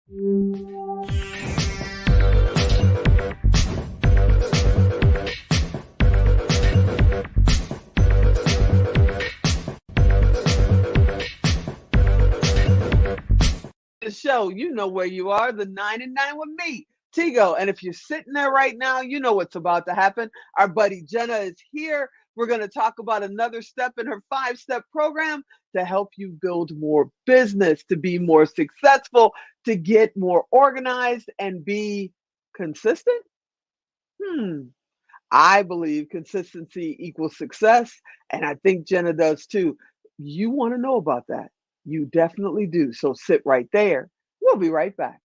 The show, you know where you are, the 9 and 9 with me, Tigo. And if you're sitting there right now, you know what's about to happen. Our buddy Jenna is here. We're going to talk about another step in her 5-step program to help you build more business, to be more successful, to get more organized and be consistent. I believe consistency equals success, and I think Jenna does too. You want to know about that? You definitely do. So sit right there. We'll be right back.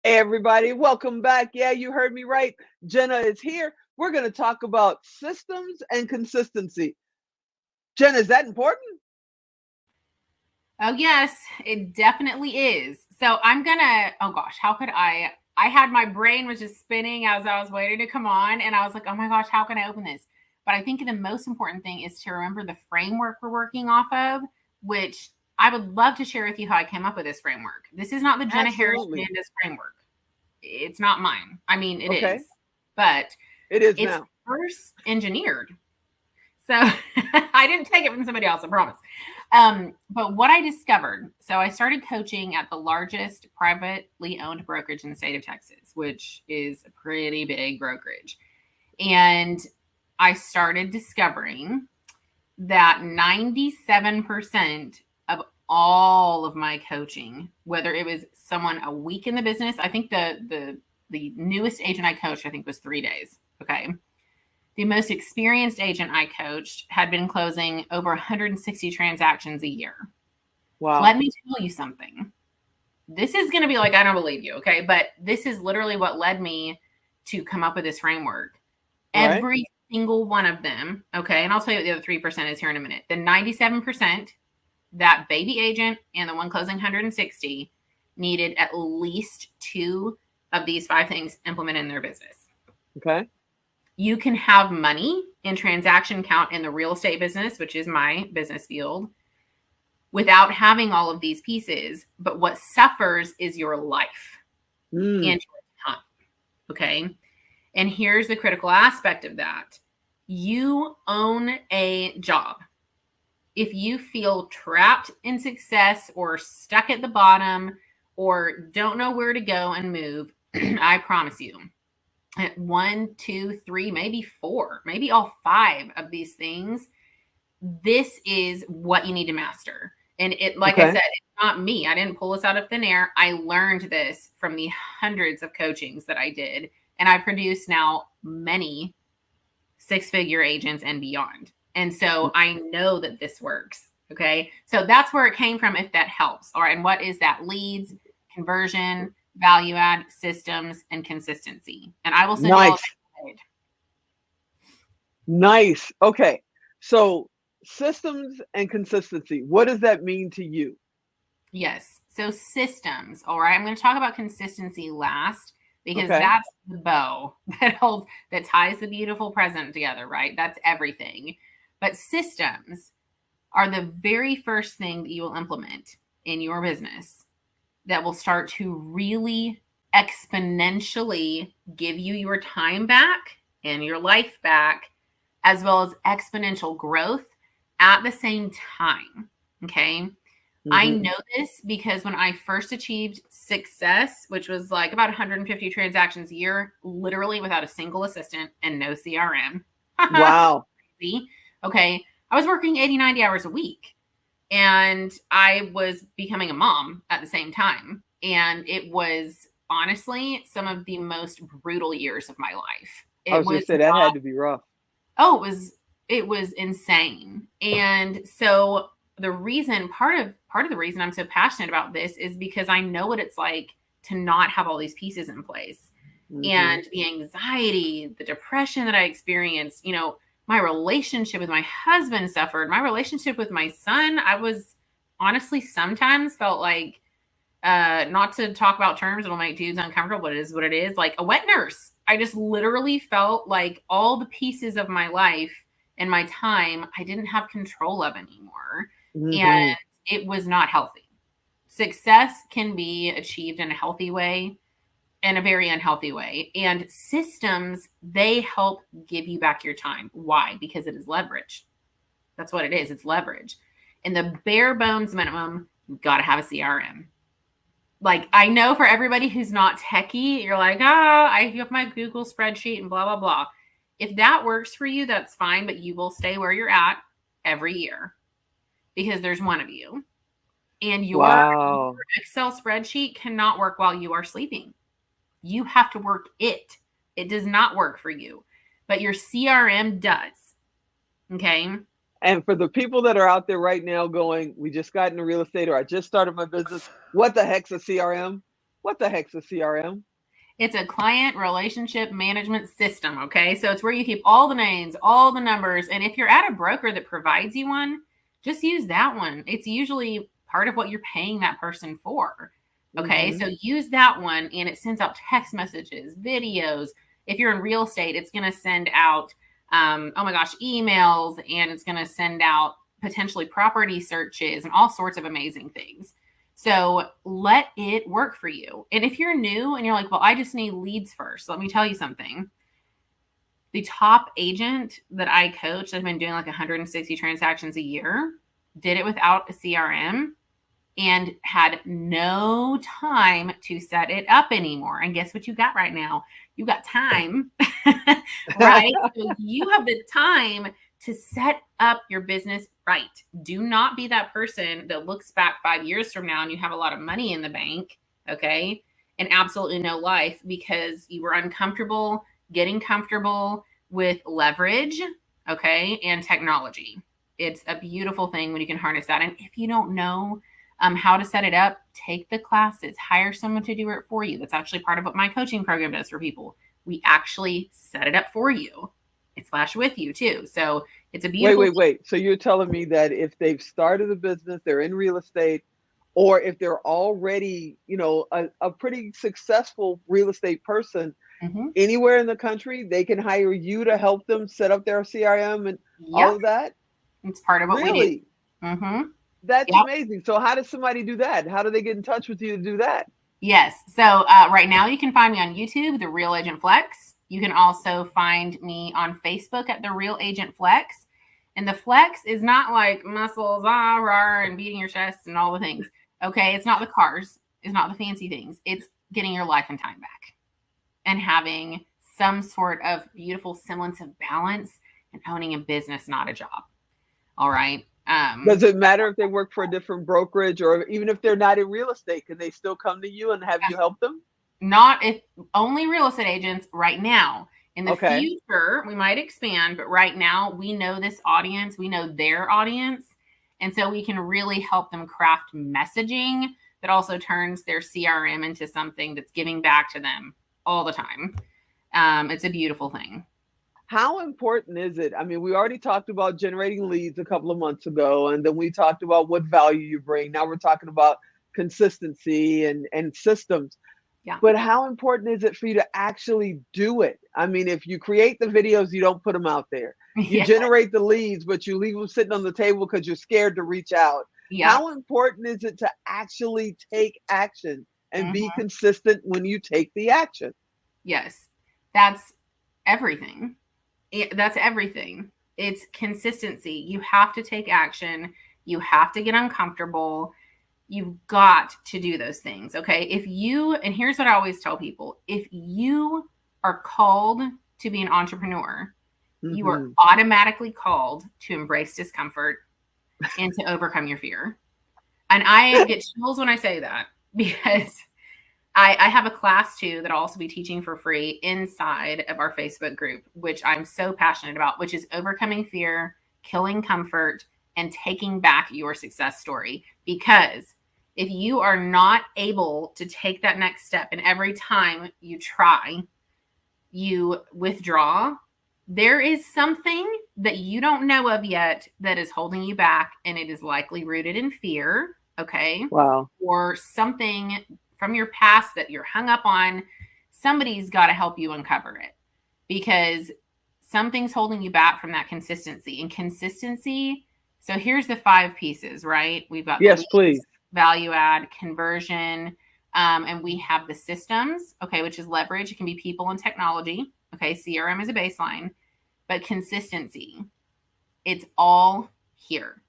Hey everybody, welcome back. Yeah, you heard me right. Jenna is here. We're going to talk about systems and consistency. Jenna, is that important? Oh, yes, it definitely is. So I'm going to, oh gosh, how could I had my brain was just spinning as I was waiting to come on. And I was like, oh my gosh, how can I open this? But I think the most important thing is to remember the framework we're working off of, which I would love to share with you how I came up with this framework. This is not the Jenna Harris-Hernandez framework. It's not mine. I mean, it is, but it's now first engineered. So I didn't take it from somebody else, I promise. But what I discovered, so I started coaching at the largest privately owned brokerage in the state of Texas, which is a pretty big brokerage. And I started discovering that 97% of all of my coaching, whether it was someone a week in the business, I think the newest agent I coached, I think was 3 days. Okay. The most experienced agent I coached had been closing over 160 transactions a year. Wow. Let me tell you something. This is going to be like, I don't believe you. Okay. But this is literally what led me to come up with this framework. Right. Every single one of them. Okay. And I'll tell you what the other 3% is here in a minute. The 97%, that baby agent and the one closing 160 needed at least 2 of these 5 things implemented in their business. Okay. You can have money in transaction count in the real estate business, which is my business field, without having all of these pieces. But what suffers is your life and your time. Okay. And here's the critical aspect of that. You own a job. If you feel trapped in success or stuck at the bottom or don't know where to go and move, I promise you, at 1, 2, 3, maybe 4, maybe all 5 of these things, this is what you need to master. And it, like I said, it's not me. I didn't pull this out of thin air. I learned this from the hundreds of coachings that I did. And I produce now many 6-figure agents and beyond. And so I know that this works. Okay. So that's where it came from, if that helps. All right. And what is that? Leads, conversion, value add, systems, and consistency. And I will send you all that. Nice. Okay. So systems and consistency, what does that mean to you? Yes. So systems. All right. I'm going to talk about consistency last, because that's the bow that ties the beautiful present together, right? That's everything. But systems are the very first thing that you will implement in your business that will start to really exponentially give you your time back and your life back, as well as exponential growth at the same time. Okay. I know this because when I first achieved success, which was like about 150 transactions a year, literally without a single assistant and no CRM. Wow. Okay. I was working 80, 90 hours a week, and I was becoming a mom at the same time. And it was honestly some of the most brutal years of my life. I was going to say that had to be rough. Oh, it was insane. And so the reason, part of the reason I'm so passionate about this is because I know what it's like to not have all these pieces in place. and the anxiety, the depression that I experienced, my relationship with my husband suffered. My relationship with my son, I was honestly sometimes felt like, not to talk about terms, it'll make dudes uncomfortable, but it is what it is, like a wet nurse. I just literally felt like all the pieces of my life and my time, I didn't have control of anymore. And it was not healthy. Success can be achieved in a healthy way and a very unhealthy way. And systems, they help give you back your time. Why? Because it is leverage. That's what it is. It's leverage. And the bare bones minimum, you've got to have a CRM. Like, I know for everybody who's not techie, you're like, I have my Google spreadsheet and blah, blah, blah. If that works for you, that's fine, but you will stay where you're at every year because there's one of you. And your Excel spreadsheet cannot work while you are sleeping. You have to work it. It does not work for you, but your CRM does. Okay. And for the people that are out there right now going, we just got into real estate, or I just started my business, what the heck's a CRM? What the heck's a CRM? It's a client relationship management system. Okay. So it's where you keep all the names, all the numbers. And if you're at a broker that provides you one, just use that one. It's usually part of what you're paying that person for. Okay. So use that one, and it sends out text messages, videos. If you're in real estate, it's going to send out, emails, and it's going to send out potentially property searches and all sorts of amazing things. So let it work for you. And if you're new and you're like, well, I just need leads first, let me tell you something. The top agent that I coach that's been doing like 160 transactions a year did it without a CRM and had no time to set it up anymore. And guess what you got right now? You got time, right? So you have the time to set up your business right. Do not be that person that looks back 5 years from now and you have a lot of money in the bank, okay, and absolutely no life because you were uncomfortable getting comfortable with leverage, okay, and technology. It's a beautiful thing when you can harness that. And if you don't know how to set it up, take the classes, hire someone to do it for you. That's actually part of what my coaching program does for people. We actually set it up for you. It's flash with you too. So it's a beautiful. Wait. So you're telling me that if they've started a business, they're in real estate, or if they're already, a pretty successful real estate person anywhere in the country, they can hire you to help them set up their CRM and all of that? It's part of what we do. That's amazing. So how does somebody do that? How do they get in touch with you to do that? Yes. So right now you can find me on YouTube, The Real Agent Flex. You can also find me on Facebook at The Real Agent Flex. And the flex is not like muscles, rah, and beating your chest and all the things. Okay. It's not the cars. It's not the fancy things. It's getting your life and time back and having some sort of beautiful semblance of balance and owning a business, not a job. All right. Does it matter if they work for a different brokerage, or even if they're not in real estate, can they still come to you and have you help them? Not if only real estate agents right now. In the future, we might expand, but right now we know this audience, we know their audience. And so we can really help them craft messaging that also turns their CRM into something that's giving back to them all the time. It's a beautiful thing. How important is it? I mean, we already talked about generating leads a couple of months ago, and then we talked about what value you bring. Now we're talking about consistency and systems. Yeah. But how important is it for you to actually do it? I mean, if you create the videos, you don't put them out there. You generate the leads, but you leave them sitting on the table because you're scared to reach out. Yeah. How important is it to actually take action and be consistent when you take the action? Yes, that's everything. That's everything. It's consistency. You have to take action. You have to get uncomfortable. You've got to do those things. Okay. And here's what I always tell people, if you are called to be an entrepreneur, you are automatically called to embrace discomfort and to overcome your fear. And I get chills when I say that because I have a class too that I'll also be teaching for free inside of our Facebook group, which I'm so passionate about, which is overcoming fear, killing comfort, and taking back your success story. Because if you are not able to take that next step, and every time you try you withdraw, there is something that you don't know of yet that is holding you back, and it is likely rooted in fear, okay? Wow. Or something from your past that you're hung up on. Somebody's got to help you uncover it, because something's holding you back from that consistency. And consistency, so here's the 5 pieces, right? We've got yes, please. Value add, conversion, and we have the systems, okay, which is leverage. It can be people and technology. Okay, CRM is a baseline, but consistency, it's all here.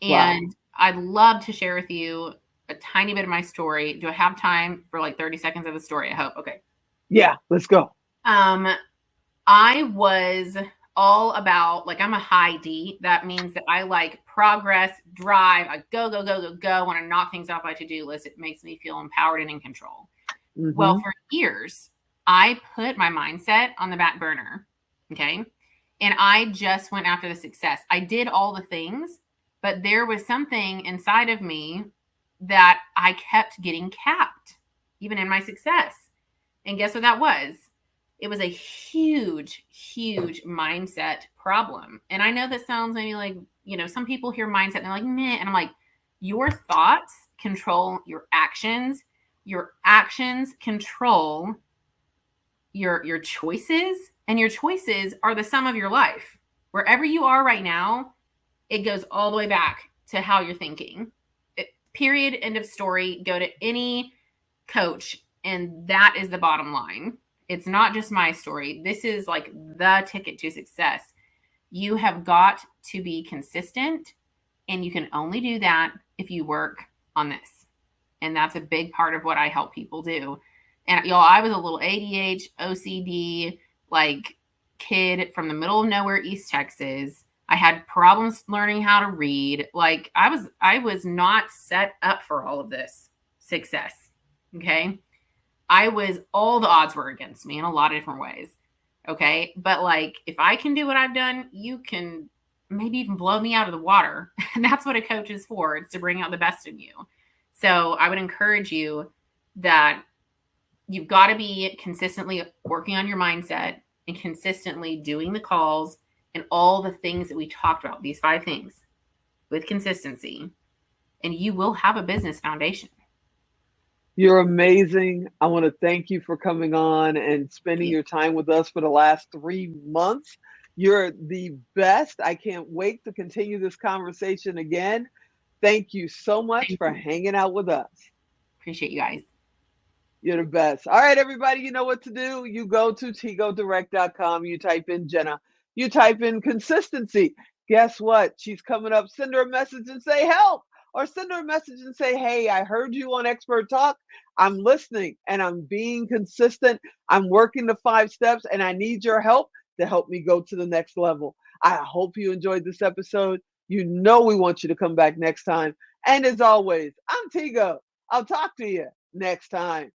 And wow. I'd love to share with you a tiny bit of my story. Do I have time for like 30 seconds of the story? I hope. Okay. Yeah, let's go. I was all about, like, I'm a high D. That means that I like progress, drive. I go, want to knock things off my to-do list. It makes me feel empowered and in control. Mm-hmm. Well, for years, I put my mindset on the back burner. Okay. And I just went after the success. I did all the things, but there was something inside of me that I kept getting capped, even in my success. And guess what that was? It was a huge, huge mindset problem. And I know that sounds maybe like, you know, some people hear mindset and they're like, meh. And I'm like, your thoughts control your actions. Your actions control your choices, and your choices are the sum of your life. Wherever you are right now, it goes all the way back to how you're thinking. Period. End of story. Go to any coach, and that is the bottom line. It's not just my story. This is like the ticket to success. You have got to be consistent, and you can only do that if you work on this. And that's a big part of what I help people do. And y'all, I was a little ADHD, OCD, like kid from the middle of nowhere, East Texas. I had problems learning how to read. Like I was not set up for all of this success. Okay. All the odds were against me in a lot of different ways. Okay. But like, if I can do what I've done, you can maybe even blow me out of the water. And that's what a coach is for. It's to bring out the best in you. So I would encourage you that you've got to be consistently working on your mindset and consistently doing the calls and all the things that we talked about, these 5 things, with consistency, and you will have a business foundation. You're amazing. I want to thank you for coming on and spending your time with us for the last 3 months. You're the best. I can't wait to continue this conversation again. Thank you so much for hanging out with us. Appreciate you guys. You're the best. All right, everybody, you know what to do. You go to tigodirect.com. You type in Jenna. You type in consistency. Guess what? She's coming up. Send her a message and say help. Or send her a message and say, hey, I heard you on Expert Talk. I'm listening and I'm being consistent. I'm working the 5 steps and I need your help to help me go to the next level. I hope you enjoyed this episode. You know we want you to come back next time. And as always, I'm Tigo. I'll talk to you next time.